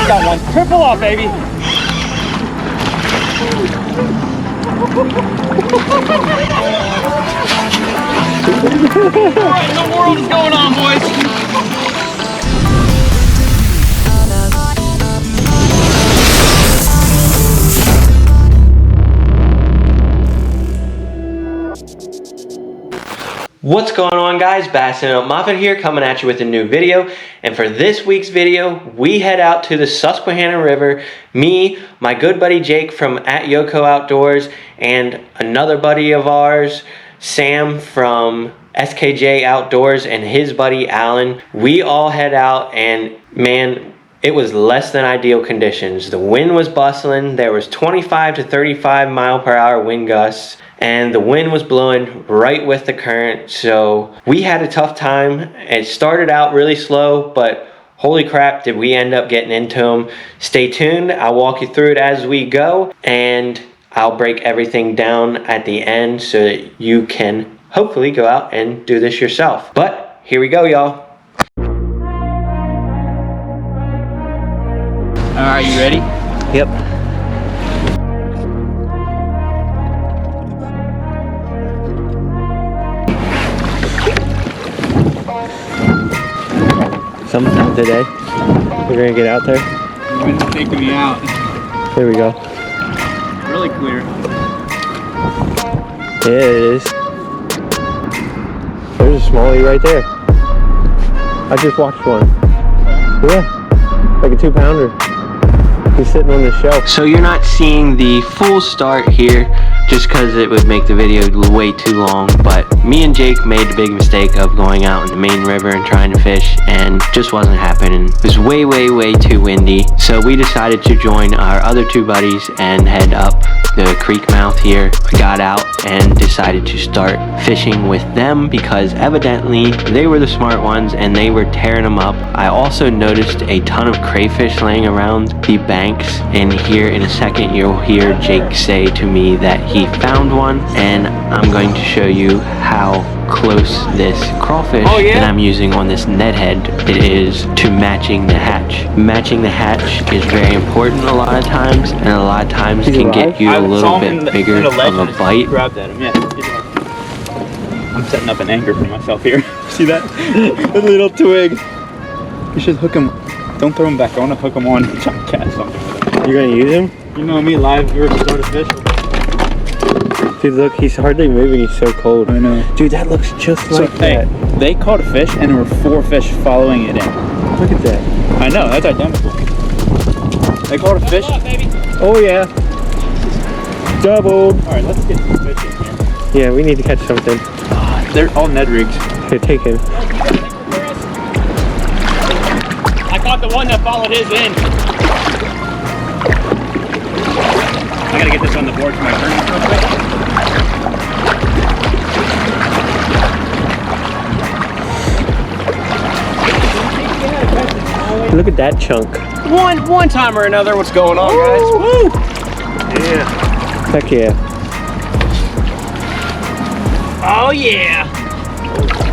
Got one. Triple off, baby. What in the world is going on, boys? What's going on, guys? Bassin' Up Moffat here, coming at you with a new video. And for this week's video, we head out to the Susquehanna River. Me, my good buddy Jake from @Yoko Outdoors, and another buddy of ours, Sam from SKJ Outdoors, and his buddy Alan. We all head out, and man, it was less than ideal conditions. The wind was bustling. There was 25 to 35 mile per hour wind gusts, and the wind was blowing right with the current, so we had a tough time. It started out really slow, but holy crap did we end up getting into them. Stay tuned, I'll walk you through it as we go, and I'll break everything down at the end so that you can hopefully go out and do this yourself. But here we go, y'all. Alright, you ready? Yep. Sometime today, we're gonna get out there. The wind's taking me out. Here we go. Really clear. Yeah, it is. There's a smallie right there. I just watched one. Yeah, like a 2-pounder. He's sitting on the shelf. So you're not seeing the full start here just because it would make the video way too long, but me and Jake made the big mistake of going out in the main river and trying to fish, and just wasn't happening. It was way too windy, so we decided to join our other two buddies and head up the creek mouth here. We got out and decided to start fishing with them because evidently they were the smart ones and they were tearing them up. I also noticed a ton of crayfish laying around the banks, and here in a second you'll hear Jake say to me that he found one, and I'm going to show you how close this crawfish that I'm using on this net head it is to matching the hatch. Matching the hatch is very important a lot of times, and a lot of times can get you a little bit bigger of a bite. Grabbed at him, yeah. I'm setting up an anchor for myself here. See that? A little twig. You should hook him. Don't throw him back. I want to hook him on and try to catch something with him. You're gonna use him? You know me, live versus artificial. Dude, look, he's hardly moving. He's so cold. I know. Dude, that looks just like that. Hey, they caught a fish and there were 4 fish following it in. Look at that. I know, that's identical. They caught a fish. Oh yeah. Doubled. Alright, let's get some fish in here. Yeah, we need to catch something. They're all Ned rigs. Here, take him. I caught the one that followed his in. I gotta get this on the board for my tournament real quick. Look at that chunk. One time or another, what's going on, guys? Woo! Yeah. Heck yeah. Oh yeah!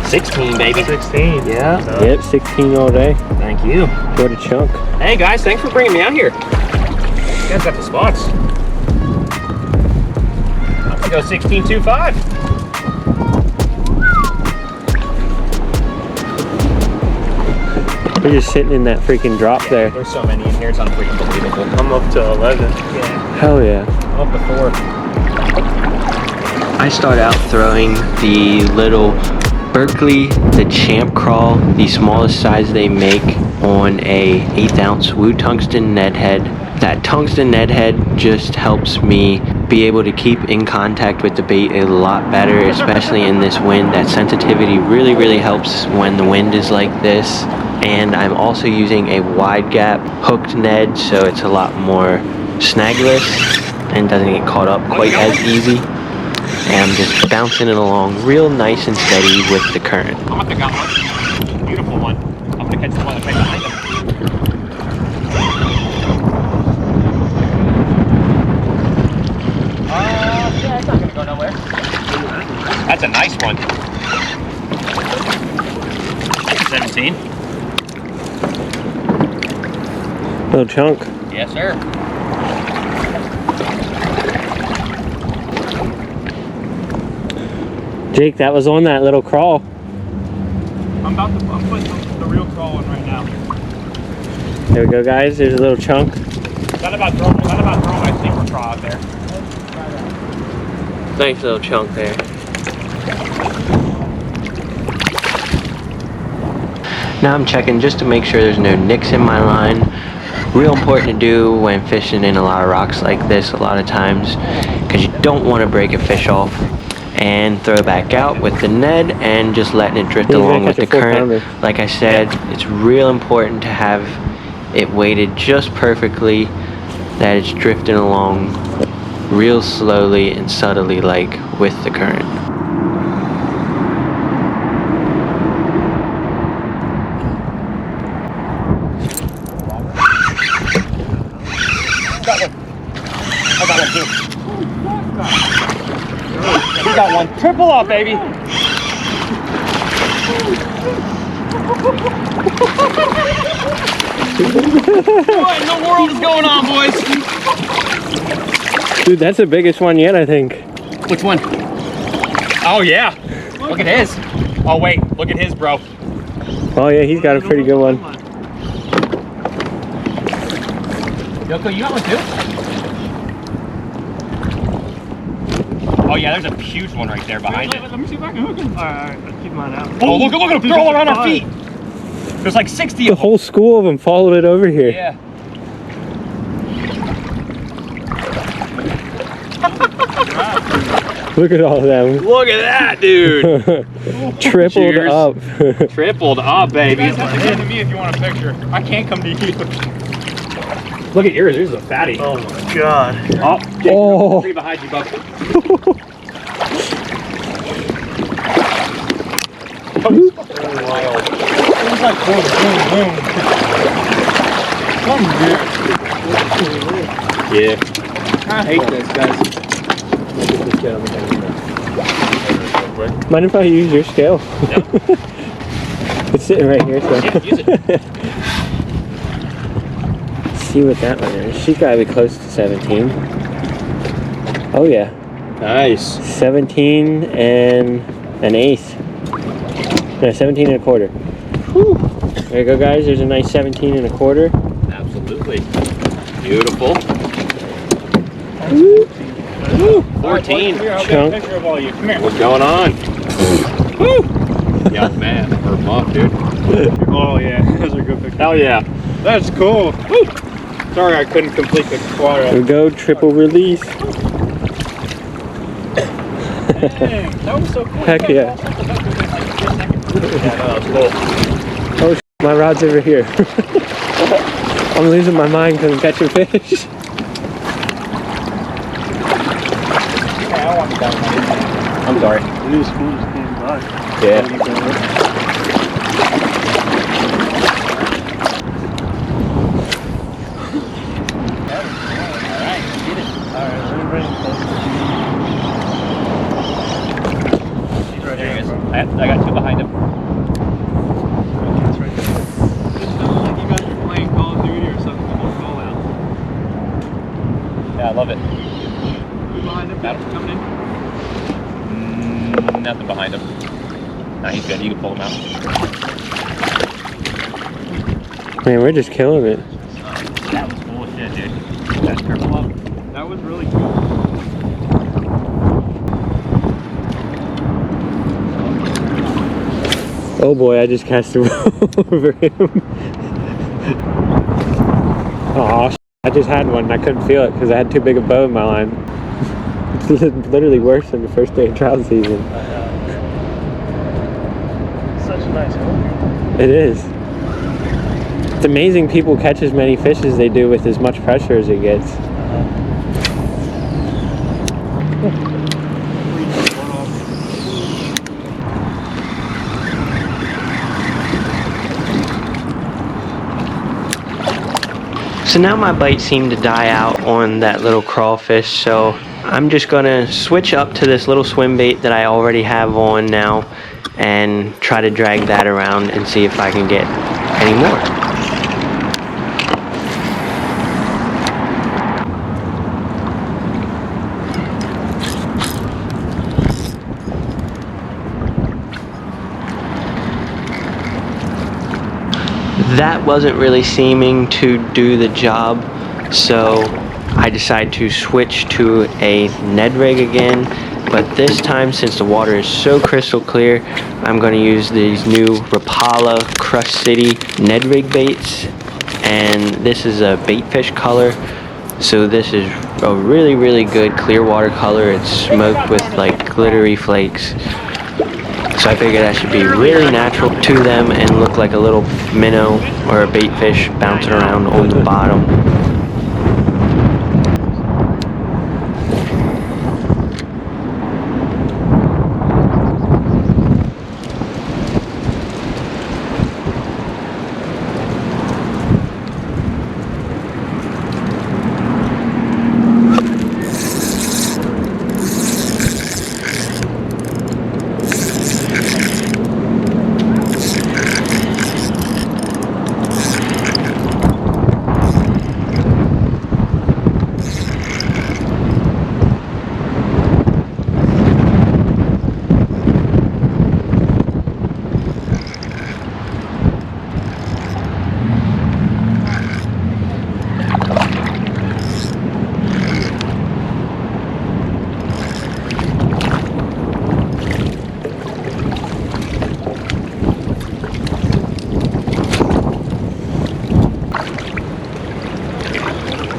16, baby. 16. Yeah. Yep, 16 all day. Thank you. What a chunk. Hey guys, thanks for bringing me out here. You guys got the spots. I'm gonna go 16.25. We're just sitting in that freaking drop there. There's so many in here, it's unfreaking believable. I'm up to 11. Yeah. Hell yeah. I'm up to 4. I start out throwing the little Berkley, the Champ Crawl, the smallest size they make, on a 1/8 ounce Woo tungsten Ned head. That tungsten Ned head just helps me be able to keep in contact with the bait a lot better, especially in this wind. That sensitivity really helps when the wind is like this. And I'm also using a wide gap hooked Ned, so it's a lot more snagless and doesn't get caught up quite as easy. And I'm just bouncing it along real nice and steady with the current. I'm gonna got one. Beautiful one. I'm gonna catch the one that's right behind him. Yeah, it's not gonna go nowhere. That's a nice one. 17. Little chunk. Yes, sir. Jake, that was on that little crawl. I'm putting the real crawl in right now. There we go, guys. There's a little chunk. Not about throwing my sleeper crawl out there. Nice little chunk there. Now I'm checking just to make sure there's no nicks in my line. Real important to do when fishing in a lot of rocks like this a lot of times, because you don't want to break a fish off. And throw it back out with the Ned and just letting it drift along with the current. Like I said, it's real important to have it weighted just perfectly, that it's drifting along real slowly and subtly, like with the current. I got one too. We got one. Triple off, baby. What in the world is going on, boys? Dude, that's the biggest one yet, I think. Which one? Oh, yeah. Look at his. Oh, wait. Look at his, bro. Oh, yeah, he's got a pretty good one. Yoko, you got one too? Oh yeah, there's a huge one right there behind it. Let me see if I can hook him. Alright, let's keep mine out. Oh, look at him, they're all around our feet. There's like 60 of them. The whole school of them followed it over here. Yeah. Look at all of them. Look at that, dude. Tripled up. Tripled up, baby. Come to me if you want a picture. I can't come to you. Look at yours. Yours is a fatty. Oh my god. Oh, Jake, oh. Three behind you, bub. Wild. It was like boom, boom, boom. Come here. Yeah. I hate this, guys. Mind if I use your scale? Yep. It's sitting right here, so. Yeah, use it. See what that one is. She's gotta be close to 17. Oh yeah. Nice. 17 and an eighth. No, 17 and a quarter. Whew. There you go, guys. There's a nice 17 and a quarter. Absolutely. Beautiful. Woo. 14. Chunk. What's going on? Woo! Young man, or muff, dude. Oh yeah, those are good pictures. Hell yeah. That's cool. Woo! Sorry I couldn't complete the quadra. There we go, triple release. Dang, that was so cool. Heck yeah. Yeah, that was cool. Oh, my rod's over here. I'm losing my mind because I'm catching fish. I'm sorry. These schools came by. Yeah. I got two behind him. It's right there. It sounds like you guys are playing Call of Duty or something with one call out. Yeah, I love it. Behind him, coming in. Nothing behind him. Nah, he's good. You can pull him out. Man, we're just killing it. That was bullshit, dude. That triple up. That was really cool. Oh boy, I just cast it over him. Oh, I just had one and I couldn't feel it because I had too big a bow in my line. It's literally worse than the first day of trout season. Such a nice hole. It is. It's amazing people catch as many fish as they do with as much pressure as it gets. So now my bite seemed to die out on that little crawfish, so I'm just gonna switch up to this little swim bait that I already have on now and try to drag that around and see if I can get any more. that wasn't really seeming to do the job, so I decided to switch to a Ned rig again. But this time, since the water is so crystal clear, I'm going to use these new Rapala Crush City Ned rig baits. And this is a bait fish color. So this is a really, really good clear water color. It's smoked with like glittery flakes. So I figured that should be really natural to them and look like a little minnow or a bait fish bouncing around on the bottom.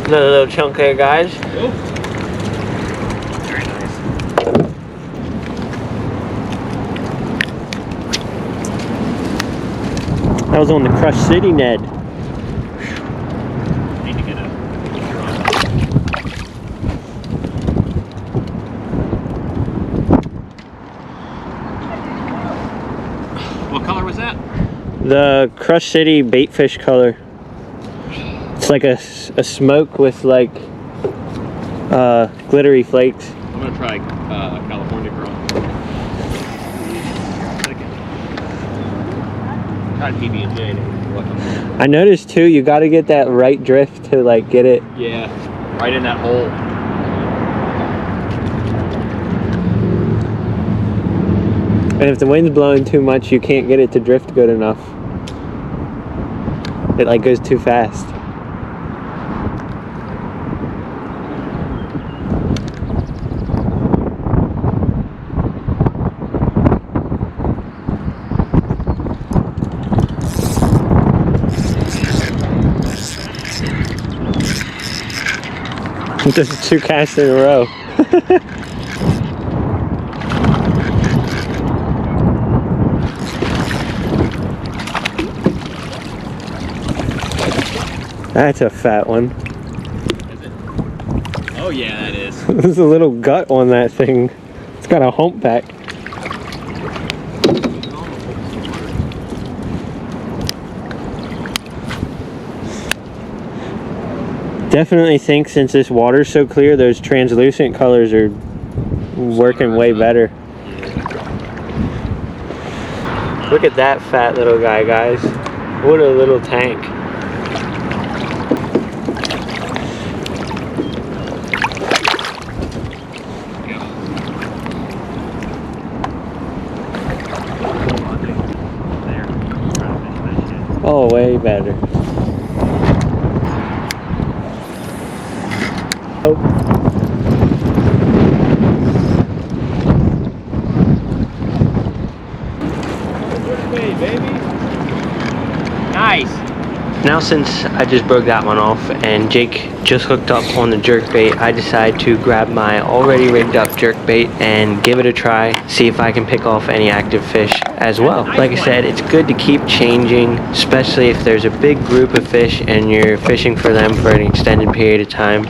Another little chunk there, guys. Oh. Very nice. That was on the Crush City Ned. Need to get a picture on it. What color was that? The Crush City bait fish color. It's like a smoke with like glittery flakes. I'm gonna try California girl. Tried PB&J. I noticed too, you got to get that right drift to like get it. Yeah, right in that hole. And if the wind's blowing too much, you can't get it to drift good enough. It like goes too fast. Just 2 casts in a row. That's a fat one. Is it? Oh yeah, that is. There's a little gut on that thing. It's got a humpback. Definitely think since this water's so clear, those translucent colors are working way better. Look at that fat little guy, guys. What a little tank. Oh, way better. Oh. Nice. Now since I just broke that one off and Jake just hooked up on the jerkbait, I decided to grab my already rigged up jerkbait and give it a try, see if I can pick off any active fish as well. Like I said, it's good to keep changing, especially if there's a big group of fish and you're fishing for them for an extended period of time.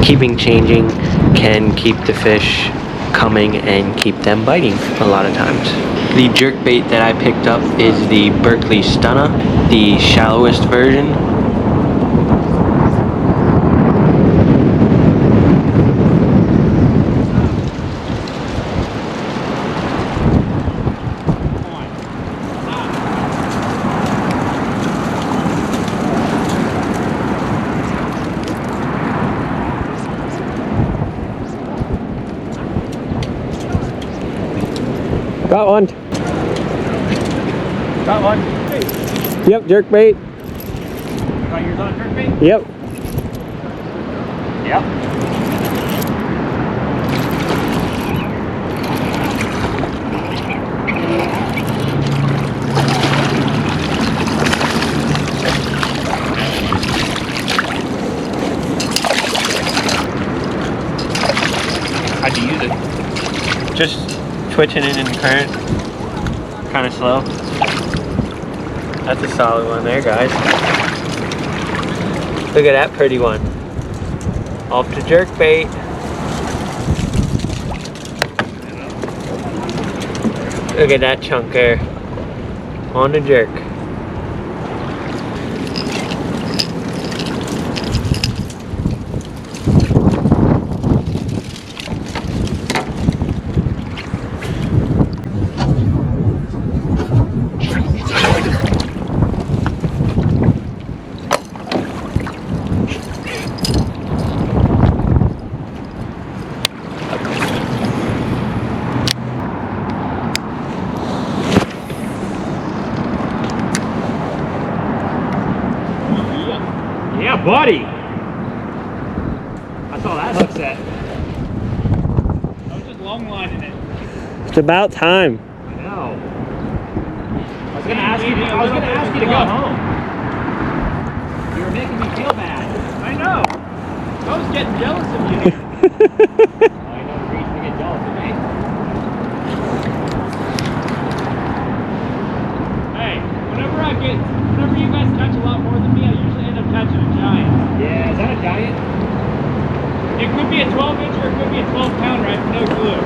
Keeping changing can keep the fish coming and keep them biting a lot of times. The jerkbait that I picked up is the Berkley Stunna, the shallowest version. Got one. Got one. Yep, jerkbait. Got yours on jerkbait? Yep. Yep. How'd you use it? Just twitching it in the current. Kind of slow. That's a solid one there, guys. Look at that pretty one. Off to jerkbait. Look at that chunk there. On the jerk. Yeah, buddy. That's all that hook's at. I was just long lining it. It's about time. I know. I was gonna ask you to go home. You were making me feel bad. I know. I was getting jealous of you. I know the reason to get jealous of me. Hey, whenever you guys catch a lot more than me, I usually end up catching a giant. Yeah, is that a giant? It could be a 12-inch or it could be a 12-pounder. I have no clue.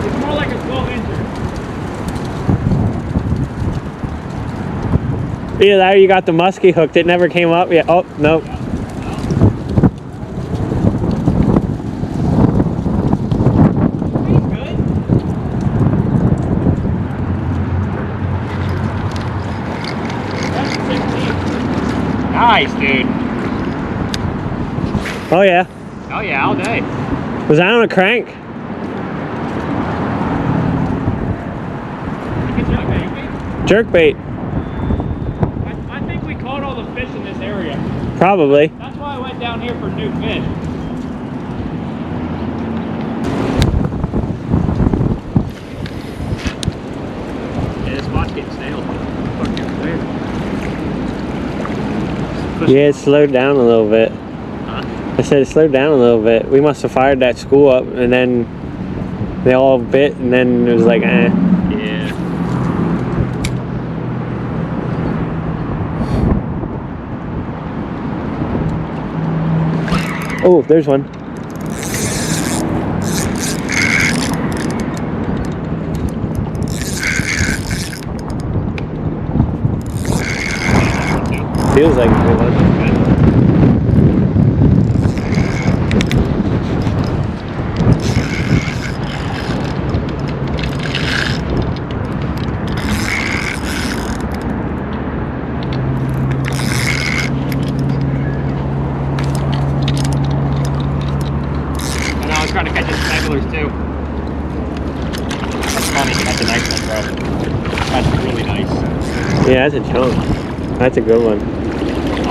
It's more like a 12-incher. Either that or you got the muskie hooked. It never came up yet. Oh, nope. Nice, dude. Oh, yeah. Oh, yeah, all day. Was that on a crank? Jerkbait. I think we caught all the fish in this area. Probably. That's why I went down here for new fish. Yeah, this spot's getting stale. Fucking weird. Yeah, it slowed down a little bit. Huh? I said it slowed down a little bit. We must have fired that school up and then they all bit and then it was like, eh. Yeah. Oh, there's one. Feels like a good one. And I was trying to catch his stragglers too. That's funny. That's a nice one, bro. That's really nice. Yeah, that's a chunk. That's a good one.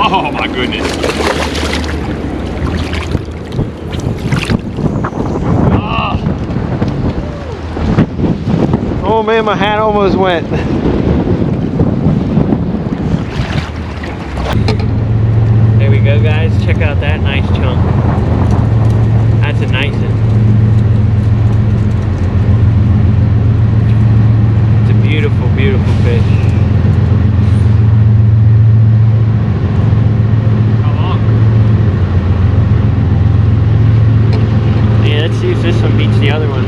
Oh my goodness. Oh man, my hat almost went. There we go, guys. Check out that nice chunk. That's a nice one. It's a beautiful, beautiful fish. Let's see if this one beats the other one.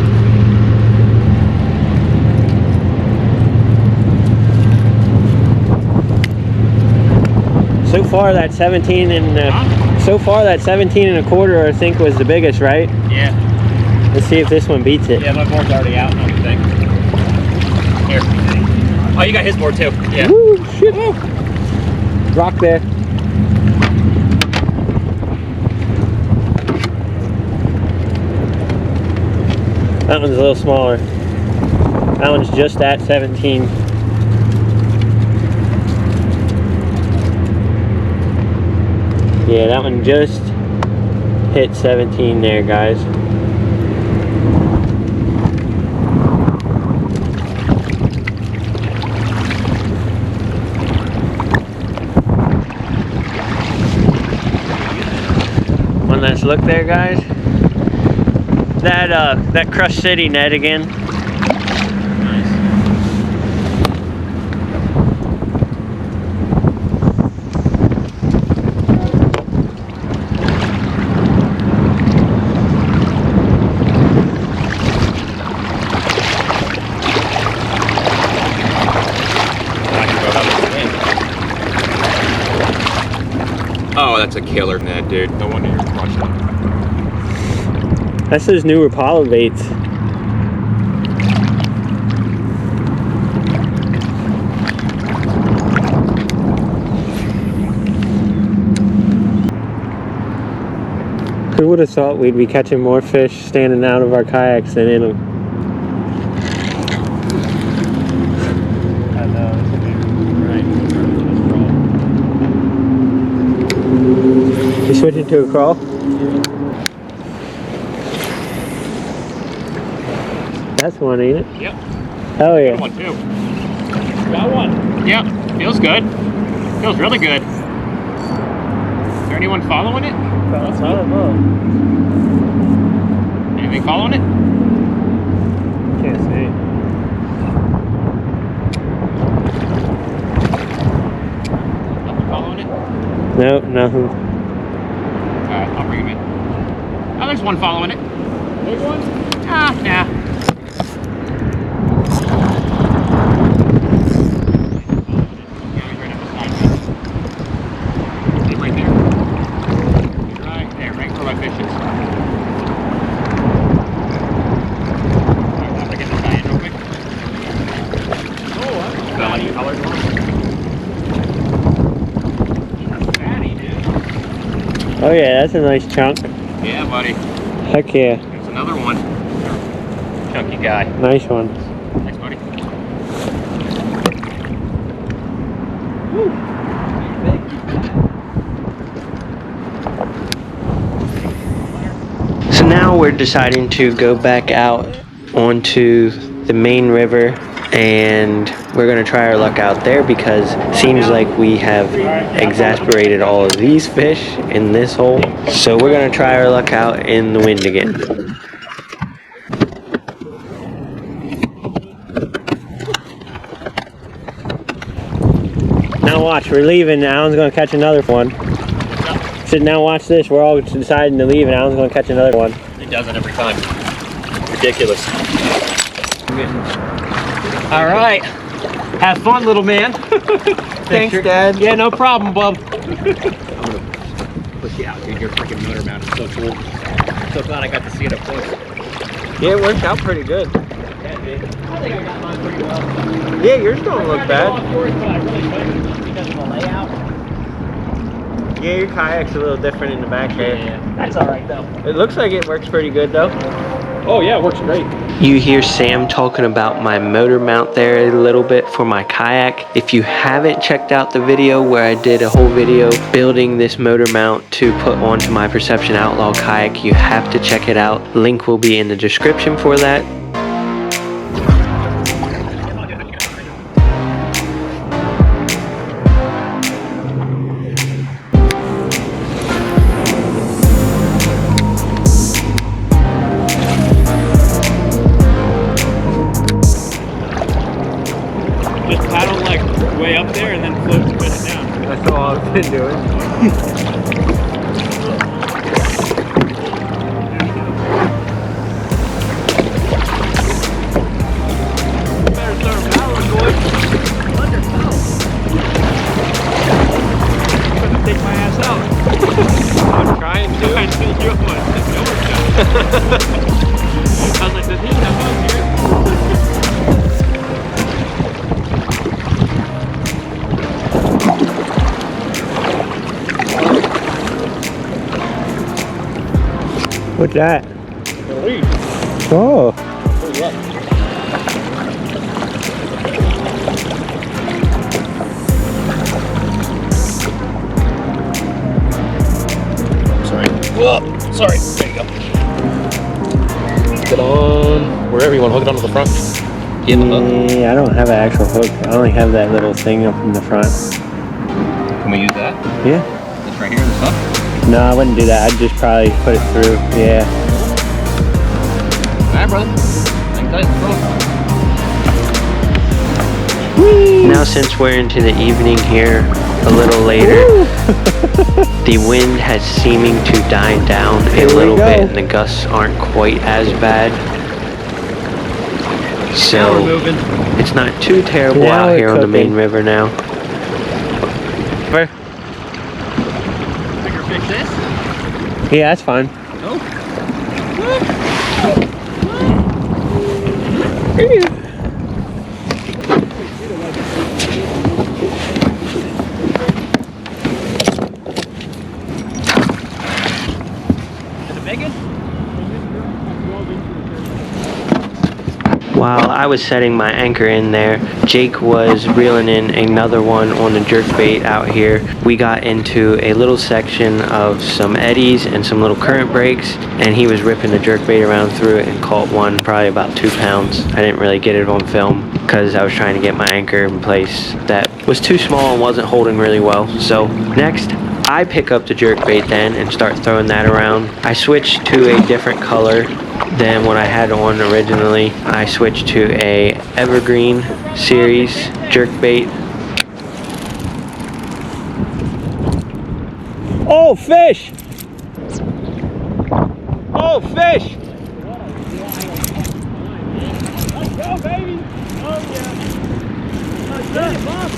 So far that 17 and so far that 17 and a quarter I think was the biggest, right? Yeah. Let's see if this one beats it. Yeah, my board's already out, I think. Here. Oh, you got his board too. Yeah. Woo, shit. Woo. Rock there. That one's a little smaller. That one's just at 17. Yeah, that one just hit 17 there, guys. One last look there, guys. That Crush City net again. Oh, that's a killer net, dude. No wonder you're crushing it. That's those new Rapala baits. Who would have thought we'd be catching more fish standing out of our kayaks than in them? I know, this will be right. You switching to a crawl? That's one, ain't it? Yep. Oh yeah. Good one too. Got one. Yep. Feels good. Feels really good. Is there anyone following it? That's not a boat. Anything following it? Can't see. Nothing following it? Nope, nothing. Alright, I'll bring him in. Oh, there's one following it. Big one? Ah, nah. Right there. Right there, right where my fish is. Alright, I'm gonna get this guy in real quick. Oh, that's Fatty colored one. Fatty, dude. Oh yeah, that's a nice chunk. Yeah, buddy. Heck yeah. There's another one. Chunky guy. Nice one. Thanks, buddy. So now we're deciding to go back out onto the main river and we're going to try our luck out there because it seems like we have exasperated all of these fish in this hole. So we're going to try our luck out in the wind again. Now watch, we're leaving. Alan's going to catch another one. So now watch this. We're all deciding to leave and Alan's going to catch another one. He does it every time. Ridiculous. all right. Have fun, little man. Thanks, Dad. Yeah, no problem, bub. I'm gonna push you out, dude. Your freaking motor mount is so cool. I'm so glad I got to see it up close. Yeah, it worked out pretty good. I think I got mine pretty well. Yeah, yours don't look bad. But I really couldn't because of the layout. Yeah, your kayak's a little different in the back there. Yeah, that's all right though. It looks like it works pretty good though. Oh yeah, it works great. You hear Sam talking about my motor mount there a little bit for my kayak. If you haven't checked out the video where I did a whole video building this motor mount to put onto my Perception Outlaw kayak, you have to check it out. Link will be in the description for that. Just paddle like way up there and then float the fish down. That's all I've been doing. Better start paddling, boys. Couldn't take my ass out. I'm trying to. I still do it. I was like, does he have us here? What's that? The lead. Oh. Good luck. Oh, sorry. There you go. Get on wherever you want. Hook it onto the front. Yeah, I don't have an actual hook. I only have that little thing up in the front. Can we use that? Yeah. This right here, this hook? No, I wouldn't do that. I'd just probably put it through. Yeah. Alright, brother. Hang tight. Let's go. Now since we're into the evening here, a little later, the wind has seeming to die down a little bit and the gusts aren't quite as bad. So it's not too terrible out here on the main river now. Bigger fish this? Yeah, that's fine. No. While I was setting my anchor in there, Jake was reeling in another one on the jerkbait out here. We got into a little section of some eddies and some little current breaks, and he was ripping the jerkbait around through it and caught one probably about 2 pounds. I didn't really get it on film because I was trying to get my anchor in place that was too small and wasn't holding really well. So next, I pick up the jerkbait then and start throwing that around. I switched to a different color than what I had on originally. I switched to a evergreen series jerkbait. Oh, fish! Oh, fish! Let's go, baby! Oh, yeah. Let's go, Bob.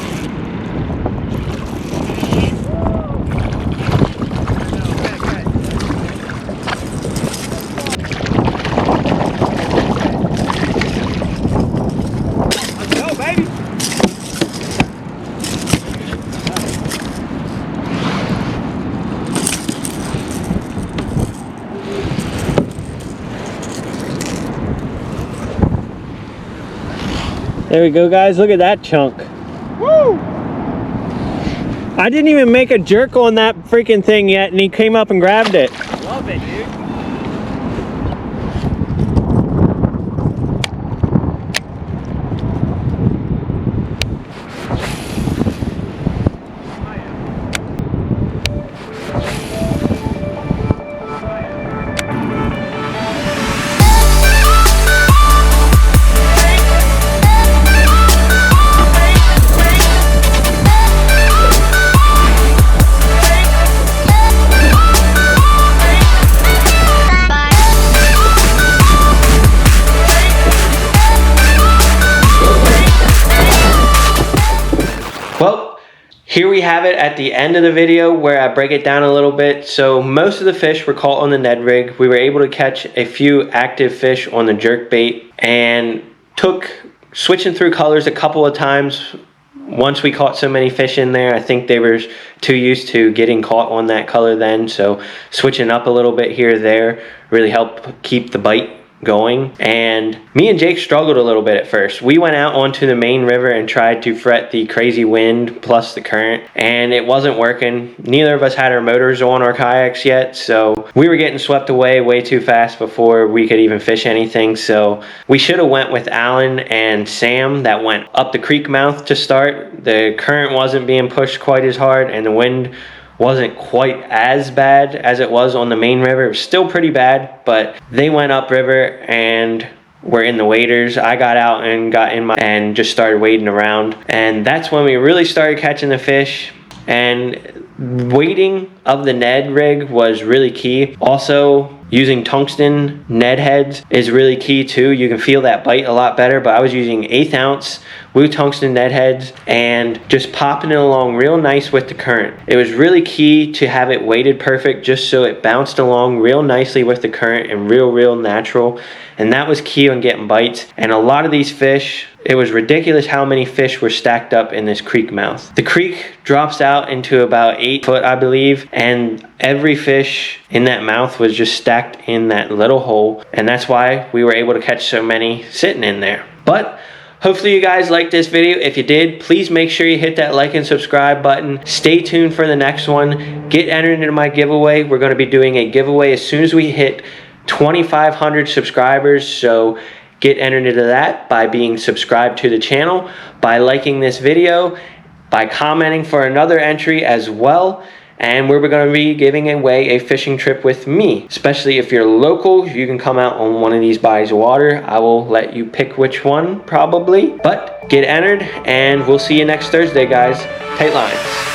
There we go, guys. Look at that chunk. Woo! I didn't even make a jerk on that freaking thing yet, and he came up and grabbed it. Love it, dude. Well, here we have it at the end of the video where I break it down a little bit. So most of the fish were caught on the Ned rig. We were able to catch a few active fish on the jerkbait and took switching through colors a couple of times. Once we caught so many fish in there, I think they were too used to getting caught on that color then. So switching up a little bit here or there really helped keep the bite going. And me and Jake struggled a little bit at first. We went out onto the main river and tried to fret the crazy wind plus the current, and it wasn't working. Neither of us had our motors on our kayaks yet, so we were getting swept away way too fast before we could even fish anything. So we should have went with Alan and Sam that went up the creek mouth to start. The current wasn't being pushed quite as hard, and the wind wasn't quite as bad as it was on the main river. It was still pretty bad, but they went upriver and were in the waders. I got out and got in my and just started wading around, and that's when we really started catching the fish. And weighting of the Ned rig was really key. Also, using tungsten Ned heads is really key too. You can feel that bite a lot better, but I was using 1/8 ounce Woo tungsten Ned heads and just popping it along real nice with the current. It was really key to have it weighted perfect just so it bounced along real nicely with the current and real natural. And that was key on getting bites. And a lot of these fish, it was ridiculous how many fish were stacked up in this creek mouth. The creek drops out into about 8 foot, I believe, and every fish in that mouth was just stacked in that little hole, and that's why we were able to catch so many sitting in there. But Hopefully you guys liked this video. If you did, please make sure you hit that like and subscribe button. Stay tuned for the next one. Get entered into my giveaway. We're going to be doing a giveaway as soon as we hit 2,500 subscribers. So get entered into that by being subscribed to the channel, by liking this video, by commenting for another entry as well. And we're going to be giving away a fishing trip with me. Especially if you're local, you can come out on one of these bodies of water. I will let you pick which one, probably. But get entered, and we'll see you next Thursday, guys. Tight lines.